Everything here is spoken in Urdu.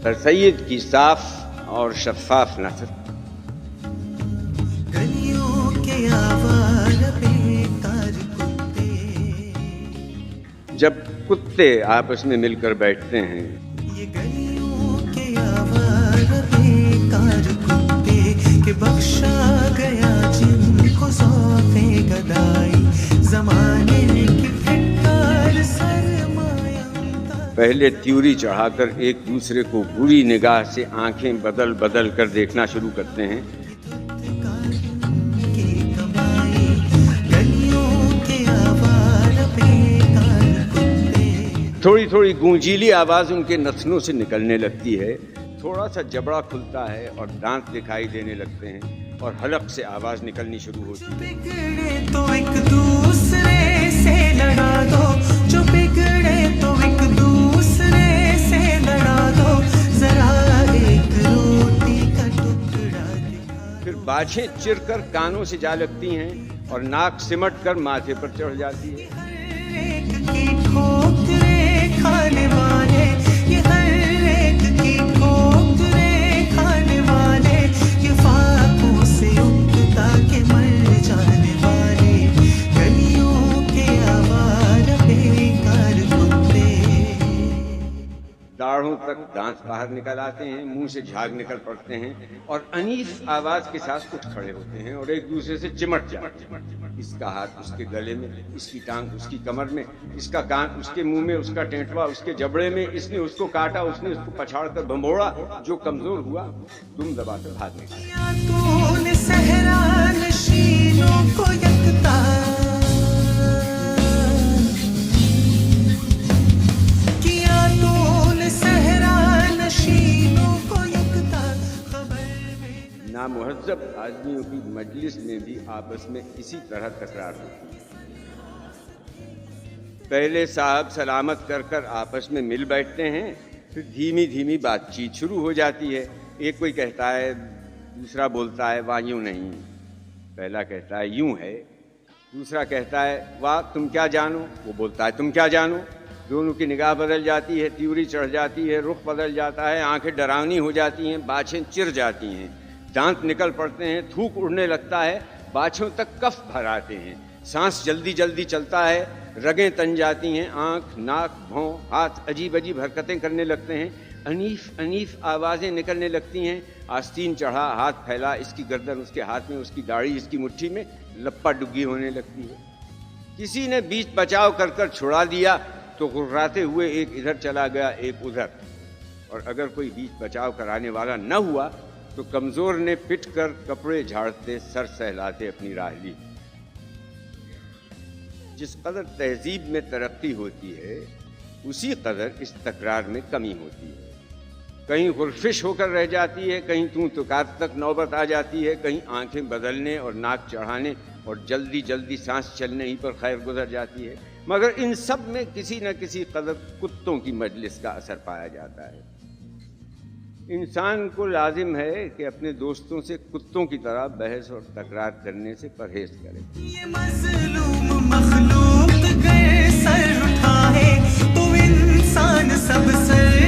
سر سید کی صاف اور شفاف نثر. جب کتے آپس میں مل کر بیٹھتے ہیں بخشا گیا جن کو صوفے گدائی زمانے کی پھٹکار سرمایہ. پہلے تیوری چڑھا کر ایک دوسرے کو بری نگاہ سے آنکھیں بدل بدل کر دیکھنا شروع کرتے ہیں. تھوڑی تھوڑی گونجیلی آواز ان کے نتنوں سے نکلنے لگتی ہے. تھوڑا سا جبڑا کھلتا ہے اور دانت دکھائی دینے لگتے ہیں اور حلق سے آواز نکلنی شروع ہوتی ہے. بگڑے تو ایک دوسرے سے لڑا دو, جو بگڑے تو ایک دوسرے سے لڑا دو, ذرا ایک روٹی کا ٹکڑا دکھا. پھر باچھیں چر کر کانوں سے جا لگتی ہیں اور ناک سمٹ کر ماتھے پر چڑھ جاتی ہے. ہر ایک کی ٹھوکریں کھانے والے, یہ ہر ایک کی ٹھوکریں کھانے والے, یہ فاقوں سے اگتا کے مر جانے والے, گلیوں کے آوارہ بیکار کتے. داڑھوں تک دانت باہر نکل آتے ہیں, منہ سے جھاگ نکل پڑتے ہیں اور انیس آواز کے ساتھ اٹھ کھڑے ہوتے ہیں اور ایک دوسرے سے چمٹ جاتے ہیں. اس کا ہاتھ اس کے گلے میں, اس کی ٹانگ اس کی کمر میں, اس کا کان اس کے منہ میں, اس کا ٹینٹوا اس کے جبڑے میں. اس نے اس کو کاٹا, اس نے اس کو پچھاڑ کر بھمبوڑا. جو کمزور ہوا دم دبا کر بھاگ نکلا. تو نے صحرا نشینوں کو یکتا کیا, تو نے صحرا نشینوں کو یکتا. خبر میں نامہذب آدمیوں کی مجلس میں بھی آپس میں اسی طرح تکرار ہوتی ہے. پہلے صاحب سلامت کر کر آپس میں مل بیٹھتے ہیں, پھر دھیمی دھیمی بات چیت شروع ہو جاتی ہے. ایک کوئی کہتا ہے, دوسرا بولتا ہے واہ یوں نہیں. پہلا کہتا ہے یوں ہے, دوسرا کہتا ہے واہ تم کیا جانو. وہ بولتا ہے تم کیا جانو. دونوں کی نگاہ بدل جاتی ہے, تیوری چڑھ جاتی ہے, رخ بدل جاتا ہے, آنکھیں ڈراؤنی ہو جاتی ہیں, باچھیں چر جاتی ہیں, دانت نکل پڑتے ہیں, تھوک اڑنے لگتا ہے, باچھوں تک کف بھر آتے ہیں, سانس جلدی جلدی چلتا ہے, رگیں تن جاتی ہیں, آنکھ ناک بھوں ہاتھ عجیب عجیب حرکتیں کرنے لگتے ہیں, انیف انیف آوازیں نکلنے لگتی ہیں. آستین چڑھا, ہاتھ پھیلا, اس کی گردن اس کے ہاتھ میں, اس کی داڑھی اس کی مٹھی میں, لپا ڈگی ہونے لگتی ہے. کسی نے بیچ بچاؤ کر کر چھڑا دیا تو غراتے ہوئے ایک ادھر چلا گیا ایک ادھر, اور اگر کوئی بیچ بچاؤ کرانے والا نہ ہوا تو کمزور نے پٹ کر کپڑے جھاڑتے سر سہلاتے اپنی راہ لی. جس قدر تہذیب میں ترقی ہوتی ہے اسی قدر اس تکرار میں کمی ہوتی ہے. کہیں غرفش ہو کر رہ جاتی ہے, کہیں توں تکار تک نوبت آ جاتی ہے, کہیں آنکھیں بدلنے اور ناک چڑھانے اور جلدی جلدی سانس چلنے ہی پر خیر گزر جاتی ہے. مگر ان سب میں کسی نہ کسی قدر کتوں کی مجلس کا اثر پایا جاتا ہے. انسان کو لازم ہے کہ اپنے دوستوں سے کتوں کی طرح بحث اور تکرار کرنے سے پرہیز کرے. یہ مظلوم مخلوق گر سر اٹھائے تو انسان سب سر